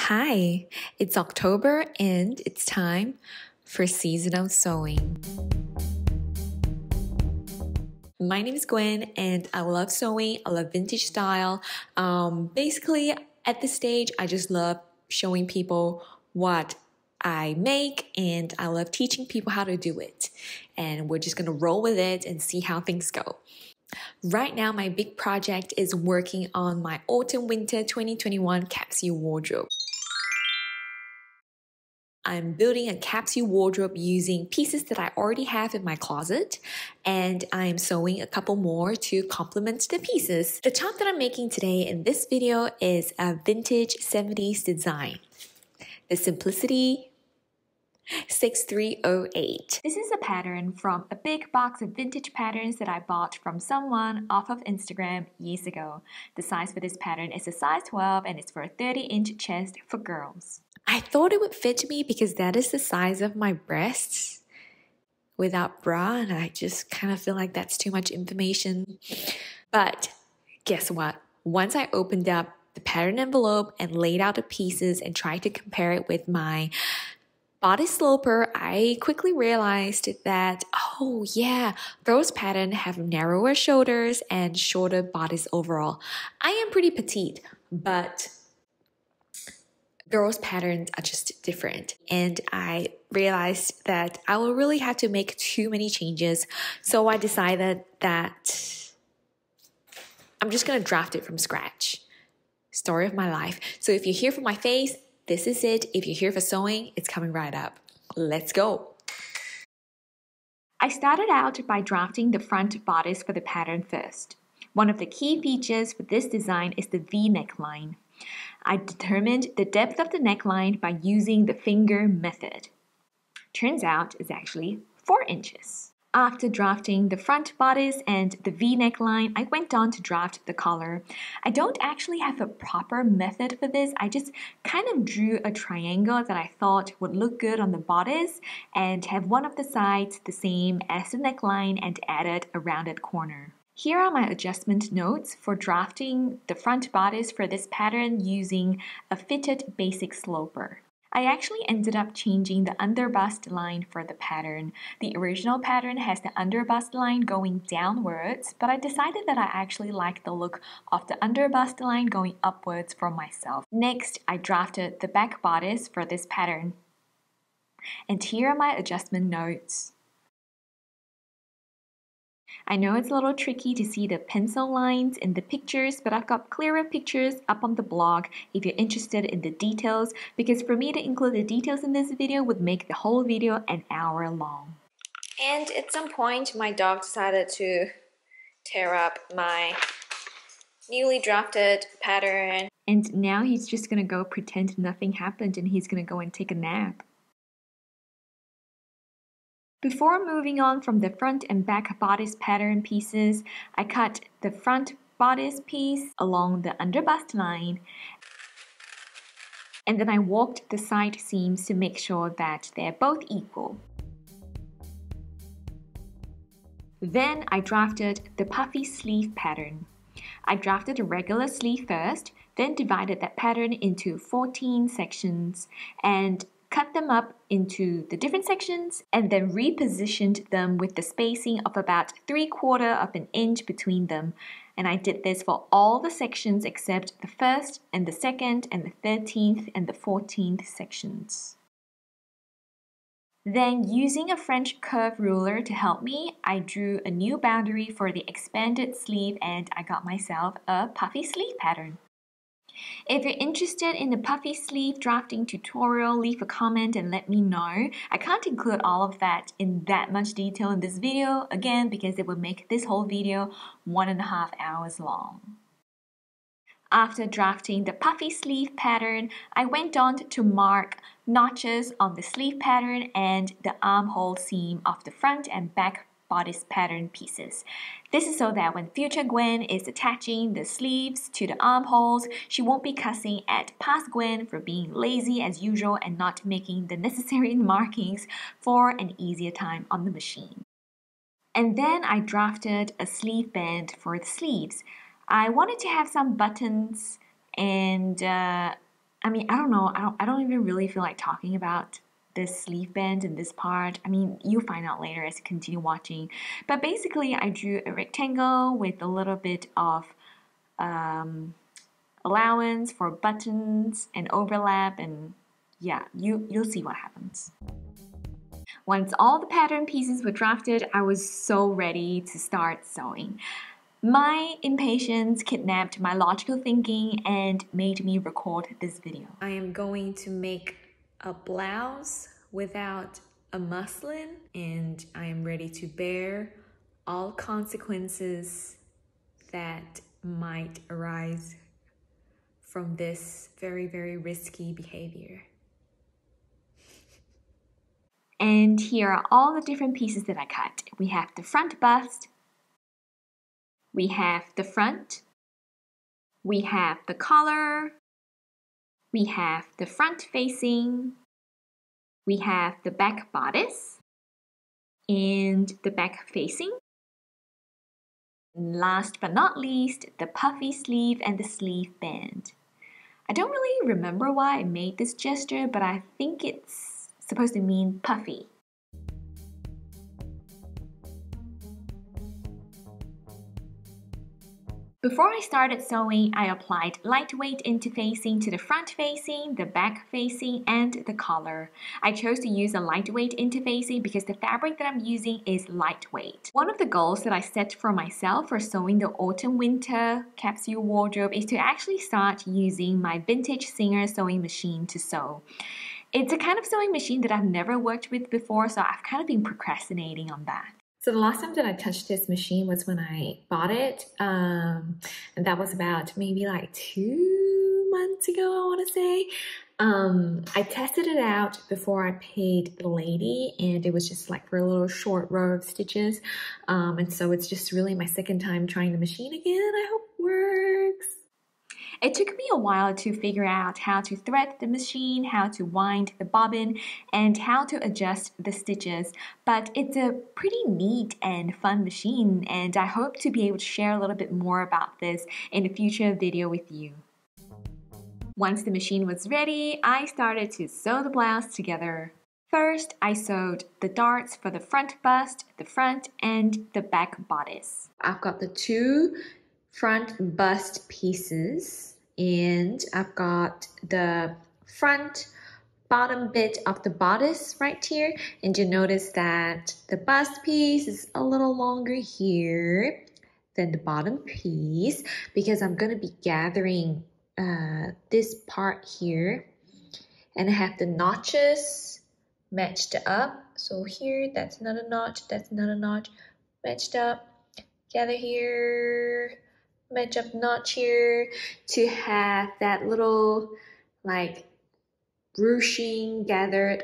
Hi, it's October and it's time for seasonal sewing. My name is Gwen and I love sewing. I love vintage style. Basically, at this stage, I just love showing people what I make and I love teaching people how to do it. And we're just gonna roll with it and see how things go. Right now, my big project is working on my autumn-winter 2021 capsule wardrobe. I'm building a capsule wardrobe using pieces that I already have in my closet, and I'm sewing a couple more to complement the pieces. The top that I'm making today in this video is a vintage 70s design. The Simplicity 6308. This is a pattern from a big box of vintage patterns that I bought from someone off of Instagram years ago. The size for this pattern is a size 12 and it's for a 30-inch chest for girls. I thought it would fit me because that is the size of my breasts without bra, and I just kind of feel like that's too much information. But guess what? Once I opened up the pattern envelope and laid out the pieces and tried to compare it with my bodice sloper, I quickly realized that, oh yeah, those patterns have narrower shoulders and shorter bodice overall. I am pretty petite, but those patterns are just different. And I realized that I will really have to make too many changes. So I decided that I'm just gonna draft it from scratch. Story of my life. So if you're here for my face, this is it. If you're here for sewing, it's coming right up. Let's go. I started out by drafting the front bodice for the pattern first. One of the key features for this design is the V neckline. I determined the depth of the neckline by using the finger method. Turns out it's actually 4 inches. After drafting the front bodice and the V neckline, I went on to draft the collar. I don't actually have a proper method for this. I just kind of drew a triangle that I thought would look good on the bodice and have one of the sides the same as the neckline and added a rounded corner. Here are my adjustment notes for drafting the front bodice for this pattern using a fitted basic sloper. I actually ended up changing the underbust line for the pattern. The original pattern has the underbust line going downwards, but I decided that I actually like the look of the underbust line going upwards for myself. Next, I drafted the back bodice for this pattern. And here are my adjustment notes. I know it's a little tricky to see the pencil lines in the pictures, but I've got clearer pictures up on the blog if you're interested in the details, because for me to include the details in this video would make the whole video an hour long. And at some point, my dog decided to tear up my newly drafted pattern. And now he's just gonna go pretend nothing happened and he's gonna go and take a nap. Before moving on from the front and back bodice pattern pieces, I cut the front bodice piece along the underbust line, and then I walked the side seams to make sure that they're both equal. Then I drafted the puffy sleeve pattern. I drafted a regular sleeve first, then divided that pattern into 14 sections and cut them up into the different sections and then repositioned them with the spacing of about 3/4 of an inch between them. And I did this for all the sections except the first and the second and the 13th and the 14th sections. Then, using a French curve ruler to help me, I drew a new boundary for the expanded sleeve and I got myself a puffy sleeve pattern. If you're interested in the puffy sleeve drafting tutorial, leave a comment and let me know. I can't include all of that in that much detail in this video, again, because it would make this whole video 1.5 hours long. After drafting the puffy sleeve pattern, I went on to mark notches on the sleeve pattern and the armhole seam of the front and back bodice pattern pieces. This is so that when future Gwen is attaching the sleeves to the armholes, she won't be cussing at past Gwen for being lazy as usual and not making the necessary markings for an easier time on the machine. And then I drafted a sleeve band for the sleeves. I wanted to have some buttons and I mean, I don't know. I don't even really feel like talking about this sleeve band in this part. I mean, you'll find out later as you continue watching. But basically, I drew a rectangle with a little bit of allowance for buttons and overlap, and yeah, you'll see what happens. Once all the pattern pieces were drafted, I was so ready to start sewing. My impatience kidnapped my logical thinking and made me record this video. I am going to make a blouse without a muslin, and I am ready to bear all consequences that might arise from this very, very risky behavior. And here are all the different pieces that I cut. We have the front bust, we have the front, we have the collar, we have the front facing, we have the back bodice, and the back facing. Last but not least, the puffy sleeve and the sleeve band. I don't really remember why I made this gesture, but I think it's supposed to mean puffy. Before I started sewing, I applied lightweight interfacing to the front facing, the back facing, and the collar. I chose to use a lightweight interfacing because the fabric that I'm using is lightweight. One of the goals that I set for myself for sewing the autumn-winter capsule wardrobe is to actually start using my vintage Singer sewing machine to sew. It's a kind of sewing machine that I've never worked with before, so I've kind of been procrastinating on that. So the last time that I touched this machine was when I bought it, and that was about maybe like 2 months ago, I want to say. I tested it out before I paid the lady, and it was just like for a little short row of stitches, and so it's just really my second time trying the machine again. I hope it works. It took me a while to figure out how to thread the machine, how to wind the bobbin, and how to adjust the stitches, but it's a pretty neat and fun machine, and I hope to be able to share a little bit more about this in a future video with you. Once the machine was ready, I started to sew the blouse together. First, I sewed the darts for the front bust, the front, and the back bodice. I've got the 2 front bust pieces, and I've got the front bottom bit of the bodice right here, and you'll notice that the bust piece is a little longer here than the bottom piece because I'm going to be gathering this part here, and I have the notches matched up. So here, that's another notch, that's another notch matched up. Gather here, match up notch here to have that little like ruching gathered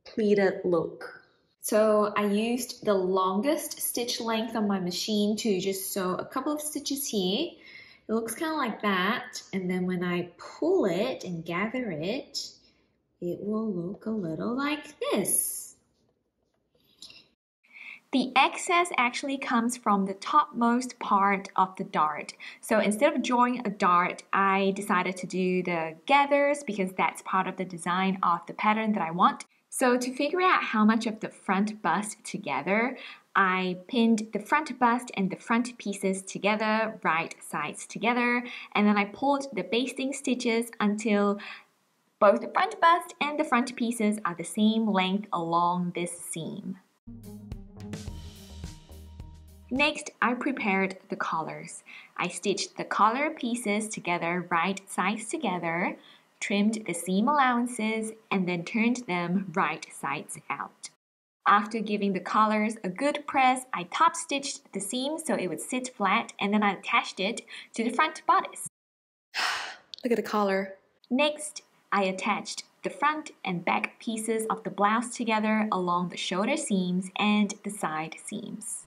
pleated look. So I used the longest stitch length on my machine to just sew a couple of stitches here. It looks kind of like that, and then when I pull it and gather it, it will look a little like this. The excess actually comes from the topmost part of the dart. So instead of drawing a dart, I decided to do the gathers because that's part of the design of the pattern that I want. So to figure out how much of the front bust together, I pinned the front bust and the front pieces together, right sides together, and then I pulled the basting stitches until both the front bust and the front pieces are the same length along this seam. Next, I prepared the collars. I stitched the collar pieces together, right sides together, trimmed the seam allowances, and then turned them right sides out. After giving the collars a good press, I top stitched the seam so it would sit flat, and then I attached it to the front bodice. Look at the collar. Next, I attached the front and back pieces of the blouse together along the shoulder seams and the side seams.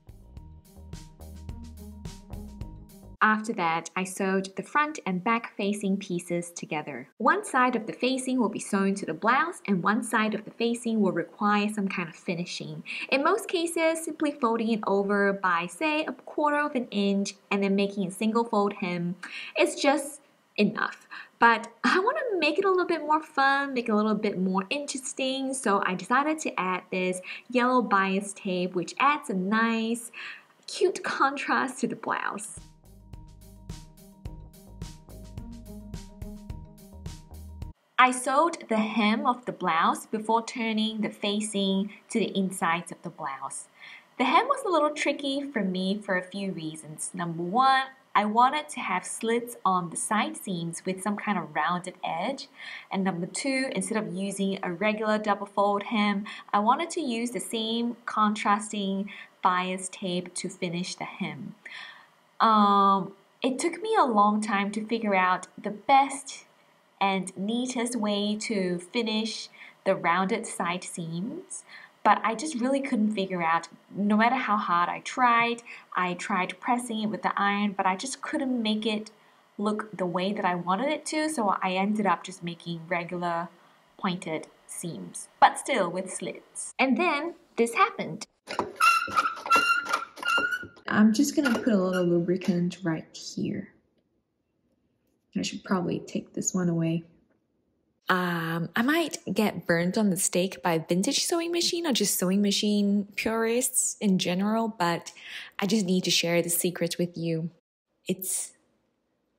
After that, I sewed the front and back facing pieces together. One side of the facing will be sewn to the blouse, and one side of the facing will require some kind of finishing. In most cases, simply folding it over by, say, 1/4 of an inch and then making a single fold hem is just enough. But I want to make it a little bit more fun, make it a little bit more interesting. So I decided to add this yellow bias tape, which adds a nice, cute contrast to the blouse. I sewed the hem of the blouse before turning the facing to the insides of the blouse. The hem was a little tricky for me for a few reasons. Number one, I wanted to have slits on the side seams with some kind of rounded edge. And number two, instead of using a regular double fold hem, I wanted to use the same contrasting bias tape to finish the hem. It took me a long time to figure out the best and neatest way to finish the rounded side seams, but I just really couldn't figure out. No matter how hard I tried pressing it with the iron, but I just couldn't make it look the way that I wanted it to, so I ended up just making regular pointed seams, but still with slits. And then this happened. I'm just gonna put a little lubricant right here. I should probably take this one away. I might get burnt on the stake by vintage sewing machine or just sewing machine purists in general, but I just need to share the secret with you. It's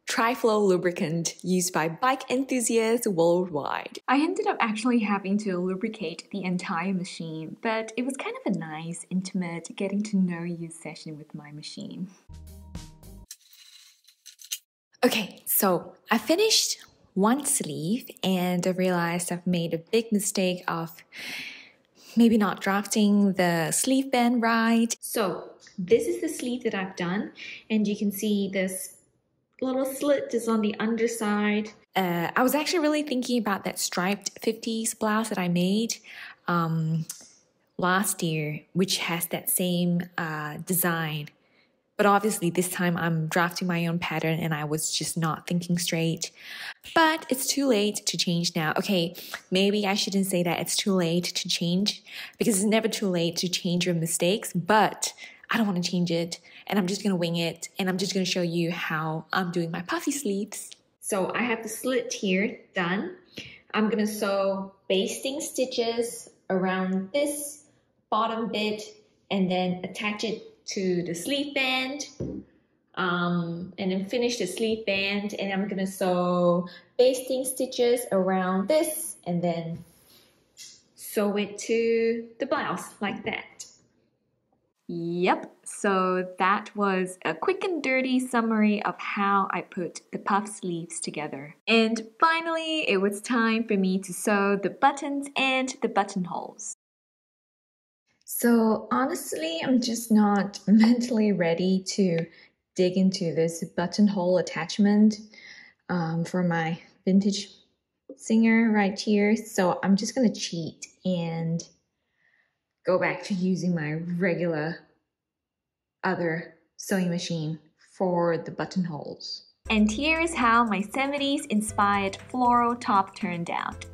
Tri-Flow lubricant used by bike enthusiasts worldwide. I ended up actually having to lubricate the entire machine, but it was kind of a nice, intimate, getting to know you session with my machine. Okay, so I finished one sleeve and I realized I've made a big mistake of maybe not drafting the sleeve band right. So this is the sleeve that I've done, and you can see this little slit is on the underside. I was actually really thinking about that striped 50s blouse that I made last year, which has that same design. But obviously this time I'm drafting my own pattern and I was just not thinking straight. But it's too late to change now. Okay, maybe I shouldn't say that it's too late to change, because it's never too late to change your mistakes, but I don't want to change it and I'm just going to wing it, and I'm just going to show you how I'm doing my puffy sleeves. So I have the slit here done. I'm going to sew basting stitches around this bottom bit and then attach it to the sleeve band, and then finish the sleeve band, and I'm gonna sew basting stitches around this and then sew it to the blouse like that. Yep, so that was a quick and dirty summary of how I put the puff sleeves together. And finally, it was time for me to sew the buttons and the buttonholes. So honestly, I'm just not mentally ready to dig into this buttonhole attachment for my vintage singer right here. So I'm just gonna cheat and go back to using my regular other sewing machine for the buttonholes. And here's how my 70s inspired floral top turned out.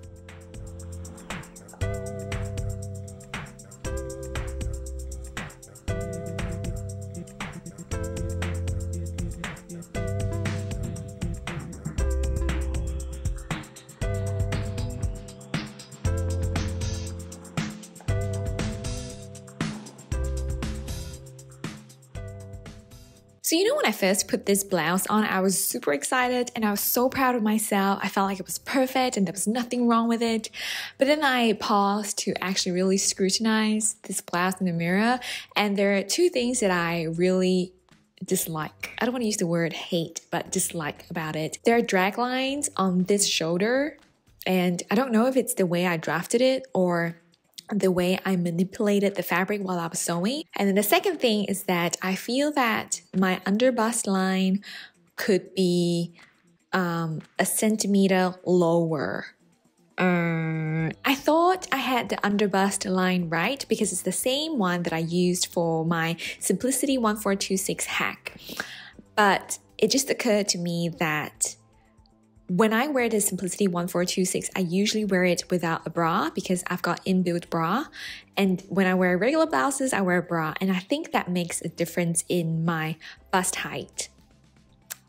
So you know, when I first put this blouse on, I was super excited and I was so proud of myself. I felt like it was perfect and there was nothing wrong with it. But then I paused to actually really scrutinize this blouse in the mirror, and there are two things that I really dislike. I don't want to use the word hate, but dislike about it. There are drag lines on this shoulder, and I don't know if it's the way I drafted it or the way I manipulated the fabric while I was sewing. And then the second thing is that I feel that my underbust line could be a centimeter lower. I thought I had the underbust line right because it's the same one that I used for my Simplicity 1426 hack. But it just occurred to me that when I wear the Simplicity 1426, I usually wear it without a bra because I've got inbuilt bra. And when I wear regular blouses, I wear a bra. And I think that makes a difference in my bust height.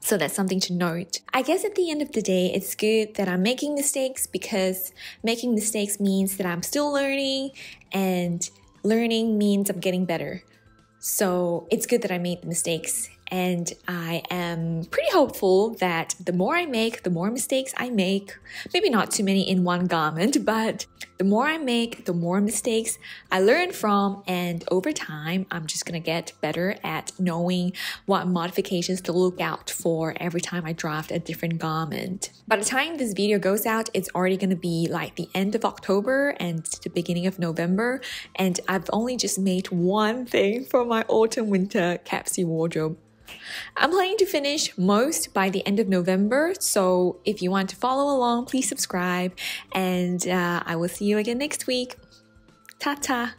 So that's something to note. I guess at the end of the day, it's good that I'm making mistakes because making mistakes means that I'm still learning, and learning means I'm getting better. So it's good that I made the mistakes, and I am pretty hopeful that the more I make, the more mistakes I make. Maybe not too many in one garment, but the more I make, the more mistakes I learn from, and over time, I'm just gonna get better at knowing what modifications to look out for every time I draft a different garment. By the time this video goes out, it's already gonna be like the end of October and the beginning of November, and I've only just made one thing for my autumn-winter capsule wardrobe. I'm planning to finish most by the end of November, so if you want to follow along, please subscribe, and I will see you again next week. Ta-ta!